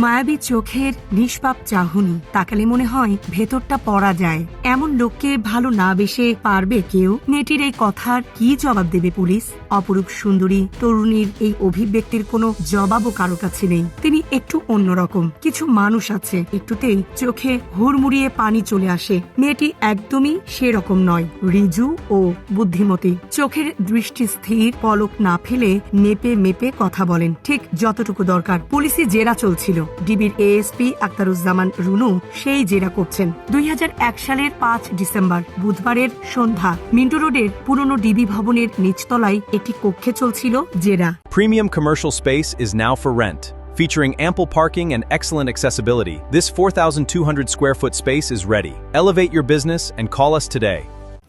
মায়াবী চোখের নিষ্পাপ চাহনি তাকালে মনে হয় ভেতরটা পড়া যায়। এমন লোককে ভালো না বেসে পারবে কেউ? মেয়েটির এই কথার কি জবাব দেবে পুলিশ? অপরূপ সুন্দরী তরুণীর এই অভিব্যক্তির কোনো জবাবও কারো কাছে নেই। তিনি একটু অন্যরকম। কিছু মানুষ আছে একটুতেই চোখে হুড়মুড়িয়ে পানি চলে আসে। মেয়েটি একদমই সেরকম নয়, রিজু ও বুদ্ধিমতী। চোখের দৃষ্টি স্থির, পলক না ফেলে মেপে মেপে কথা বলেন, ঠিক যতটুকু দরকার। পুলিশি জেরা চলছিল। ডিবির এএসপি আখতারুজ্জামান রুনু সেই জেরা করছেন। 2001 সালের 5 ডিসেম্বর বুধবারের সন্ধ্যা মিন্টু রোডের পুরনো ডিবি ভবনের নিচতলায় একটি কক্ষে চলছিল জেরা। Premium commercial space is now for rent. Featuring ample parking and excellent accessibility, this 4,200 square foot space is ready. Elevate your business and call us today.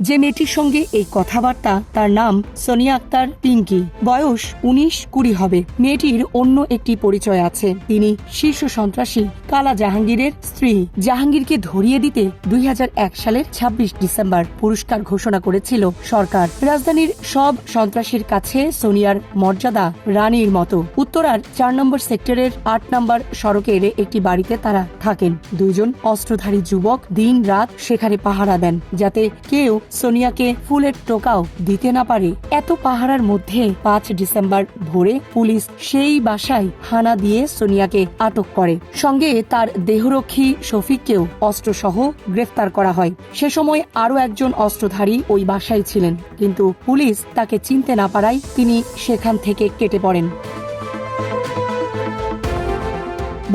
যে মেয়েটির সঙ্গে এই কথাবার্তা তার নাম সোনিয়া আক্তার পিঙ্কি। বয়স 19-20 হবে। মেয়েটির অন্য একটি পরিচয় আছে। তিনি শীর্ষ সন্ত্রাসী কালা জাহাঙ্গীরের স্ত্রী। জাহাঙ্গীরকে ধরিয়ে দিতে 2001 সালের 26 ডিসেম্বর পুরস্কার ঘোষণা করেছিল সরকার। রাজধানীর সব সন্ত্রাসীর কাছে সোনিয়ার মর্যাদা রানীর মতো। উত্তরার 4 নম্বর সেক্টরের 8 নম্বর সড়কের একটি বাড়িতে তারা থাকেন। দুইজন অস্ত্রধারী যুবক দিন রাত সেখানে পাহারা দেন, যাতে কেউ সোনিয়াকে ফুলের টোকাও দিতে না পারে। এত পাহারার মধ্যে 5 ডিসেম্বর ভোরে পুলিশ সেই বাসায় হানা দিয়ে সোনিয়াকে আটক করে। সঙ্গে তার দেহরক্ষী শফিককেও অস্ত্রসহ গ্রেফতার করা হয়। সে সময় আরও একজন অস্ত্রধারী ওই বাসায় ছিলেন, কিন্তু পুলিশ তাকে চিনতে না পারায় তিনি সেখান থেকে কেটে পড়েন।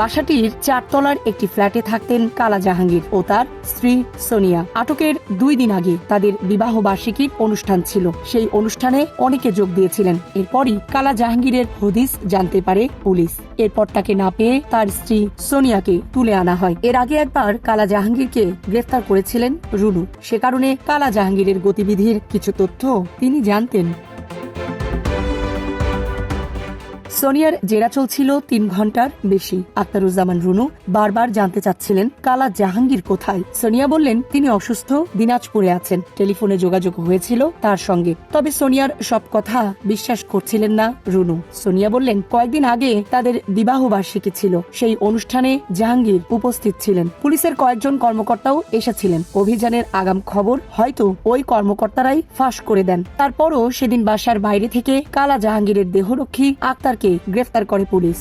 বাসাটির 4 তলার একটি ফ্ল্যাটে থাকতেন কালা জাহাঙ্গীর ও তার স্ত্রী সোনিয়া। আটকের 2 দিন আগে তাদের বিবাহ বার্ষিকীর অনুষ্ঠান ছিল। সেই অনুষ্ঠানে অনেকে যোগ দিয়েছিলেন। এরপরই কালা জাহাঙ্গীরের হদিস জানতে পারে পুলিশ। এরপর তাকে না পেয়ে তার স্ত্রী সোনিয়াকে তুলে আনা হয়। এর আগে একবার কালা জাহাঙ্গীরকে গ্রেফতার করেছিলেন রুনু। সে কারণে কালা জাহাঙ্গীরের গতিবিধির কিছু তথ্য তিনি জানতেন। সোনিয়ার জেরা চলছিল 3 ঘন্টার বেশি। আখতারুজ্জামান রুনু বারবার জানতে চাচ্ছিলেন কালা জাহাঙ্গীর কোথায়। সোনিয়া বললেন তিনি অসুস্থ, দিনাজপুরে আছেন। টেলিফোনে যোগাযোগ হয়েছিল তার সঙ্গে, তবে সোনিয়ার সব কথা বিশ্বাস করছিলেন না রুনু। সোনিয়া বললেন কয়েকদিন আগে তাদের বিবাহ বার্ষিকী ছিল, সেই অনুষ্ঠানে জাহাঙ্গীর উপস্থিত ছিলেন। পুলিশের কয়েকজন কর্মকর্তাও এসেছিলেন। অভিযানের আগাম খবর হয়তো ওই কর্মকর্তারাই ফাঁস করে দেন। তারপরও সেদিন বাসার বাইরে থেকে কালা জাহাঙ্গীরের দেহরক্ষী আক্তারকে গ্রেফতার করে পুলিশ।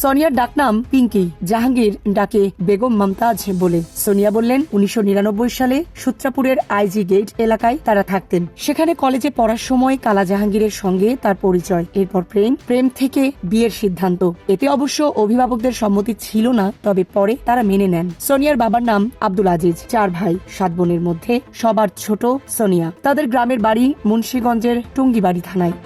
সোনিয়ার ডাকনাম পিঙ্কি, জাহাঙ্গীর ডাকে বেগম মমতাজ বলে। সোনিয়া বললেন 1999 সালে সূত্রাপুরের আইজি গেট এলাকায় তারা থাকতেন। সেখানে কলেজে পড়ার সময় কালা জাহাঙ্গীরের সঙ্গে তার পরিচয়। এরপর প্রেম থেকে বিয়ের সিদ্ধান্ত। এতে অবশ্য অভিভাবকদের সম্মতি ছিল না, তবে পরে তারা মেনে নেন। সোনিয়ার বাবার নাম আব্দুল আজিজ। 4 ভাই 7 বোনের মধ্যে সবার ছোট সোনিয়া। তাদের গ্রামের বাড়ি মুন্সিগঞ্জের টুঙ্গিবাড়ি থানায়।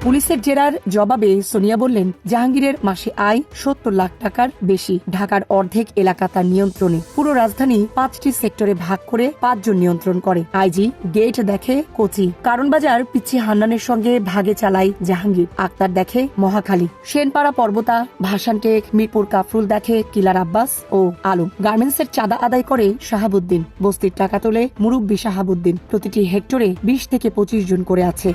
পুলিশের জেরার জবাবে সোনিয়া বললেন জাহাঙ্গীরের মাসে আয় 70 লাখ টাকার বেশি। ঢাকার অর্ধেক এলাকা তার নিয়ন্ত্রণে। পুরো রাজধানী 5টি সেক্টরে ভাগ করে 5 জন নিয়ন্ত্রণ করে। আইজি গেট দেখে কোচি। কারণবাজার পিচ্ছি হান্নানের সঙ্গে ভাগে চালায় জাহাঙ্গীর। আক্তার দেখে মহাখালী। সেনপাড়া পর্বতা, ভাসানটেক, মিরপুর কাফরুল দেখে কিলার আব্বাস ও আলম। গার্মেন্টসের চাঁদা আদায় করে শাহাবুদ্দিন। বস্তির টাকা তোলে মুরব্বী শাহাবুদ্দিন। প্রতিটি হেক্টরে 20 থেকে 25 জন করে আছে।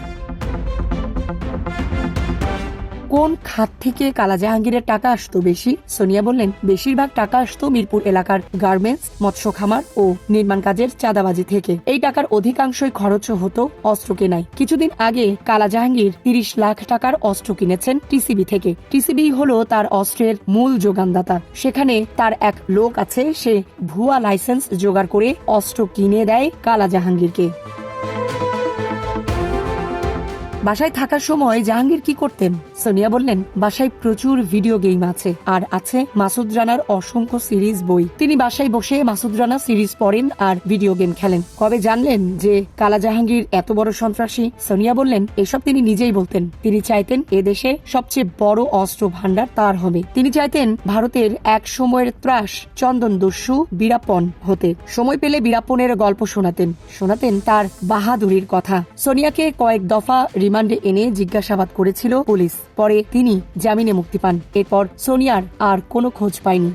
কোন খাত থেকে কালা জাহাঙ্গীরের টাকা আসতো বেশি? সোনিয়া বললেন বেশিরভাগ টাকা আসতো মিরপুর এলাকার গার্মেন্টস, মৎস্য খামার ও নির্মাণ কাজের চাঁদাবাজি থেকে। এই টাকার অধিকাংশই খরচ হতো অস্ত্র কেনায়। কিছুদিন আগে কালা জাহাঙ্গীর 30 লাখ টাকার অস্ত্র কিনেছেন টিসিবি থেকে। টিসিবি হলো তার অস্ত্রের মূল যোগানদাতা। সেখানে তার এক লোক আছে, সে ভুয়া লাইসেন্স জোগাড় করে অস্ত্র কিনে দেয় কালা জাহাঙ্গীরকে। বাসায় থাকার সময় জাহাঙ্গীর কি করতেন? সোনিয়া বললেন বাসায় প্রচুর ভিডিও গেম আছে, আর আছে মাসুদ রানার অসংখ্য সিরিজ বই। তিনি বাসায় বসে মাসুদ রানা সিরিজ পড়েন আর ভিডিও গেম খেলেন। কবে জানলেন যে কালা জাহাঙ্গীর এত বড় সন্ত্রাসী? সোনিয়া বললেন এসব তিনি নিজেই বলতেন। তিনি চাইতেন এদেশে সবচেয়ে বড় অস্ত্র ভান্ডার তার হবে। তিনি চাইতেন ভারতের এক সময়ের ত্রাস চন্দন দস্যু বীরাপ্পন হতে। সময় পেলে বীরাপ্পনের গল্প শোনাতেন তার বাহাদুরির কথা। সোনিয়াকে কয়েক দফা রিমান্ডে এনে জিজ্ঞাসাবাদ করেছিল পুলিশ। পরে তিনি জামিনে মুক্তি পান। এরপর সোনিয়ার আর কোনো খোঁজ পায়নি।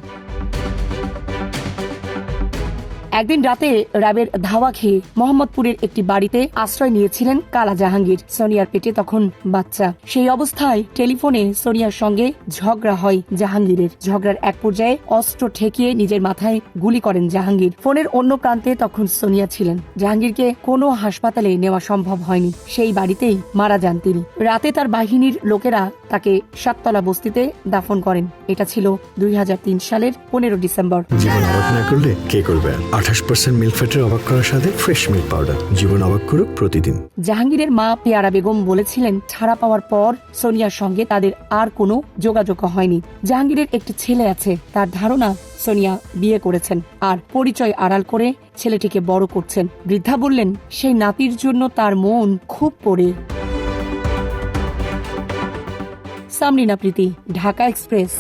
একদিন রাতে র্যাবের ধাওয়া খেয়ে মোহাম্মদপুরের একটি বাড়িতে আশ্রয় নিয়েছিলেন কালা জাহাঙ্গীর। সোনিয়ার পেটে তখন বাচ্চা। সেই অবস্থায় টেলিফোনে সোনিয়ার সঙ্গে ঝগড়া হয় জাহাঙ্গীরের। ঝগড়ার এক পর্যায়ে অস্ত্র ঠেকিয়ে নিজের মাথায় গুলি করেন জাহাঙ্গীর। ফোনের অন্য প্রান্তে তখন সোনিয়া ছিলেন। জাহাঙ্গীরকে কোনো হাসপাতালে নেওয়া সম্ভব হয়নি, সেই বাড়িতেই মারা যান তিনি। রাতে তার বাহিনীর লোকেরা তাকে সাততলা বস্তিতে দাফন করেন। এটা ছিল 2003 সালের 15 ডিসেম্বর। জীবন অবাক না করলে কে করবে? 28% মিল্ক ফ্যাটের অবাক করার সাথে ফ্রেশ মিল্ক পাউডার। জীবন অবাক করুক প্রতিদিন। জাহাঙ্গীরের মা পেয়ারা বেগম বলেছিলেন, ছাড়া পাওয়ার পর সোনিয়ার সঙ্গে তাদের আর কোনো যোগাযোগ হয়নি। জাহাঙ্গীরের একটি ছেলে আছে, তার ধারণা সোনিয়া বিয়ে করেছেন আর পরিচয় আড়াল করে ছেলেটিকে বড় করছেন। বৃদ্ধা বললেন, সেই নাতির জন্য তার মন খুব পড়ে। সামরিনা প্রীতি, ঢাকা এক্সপ্রেস।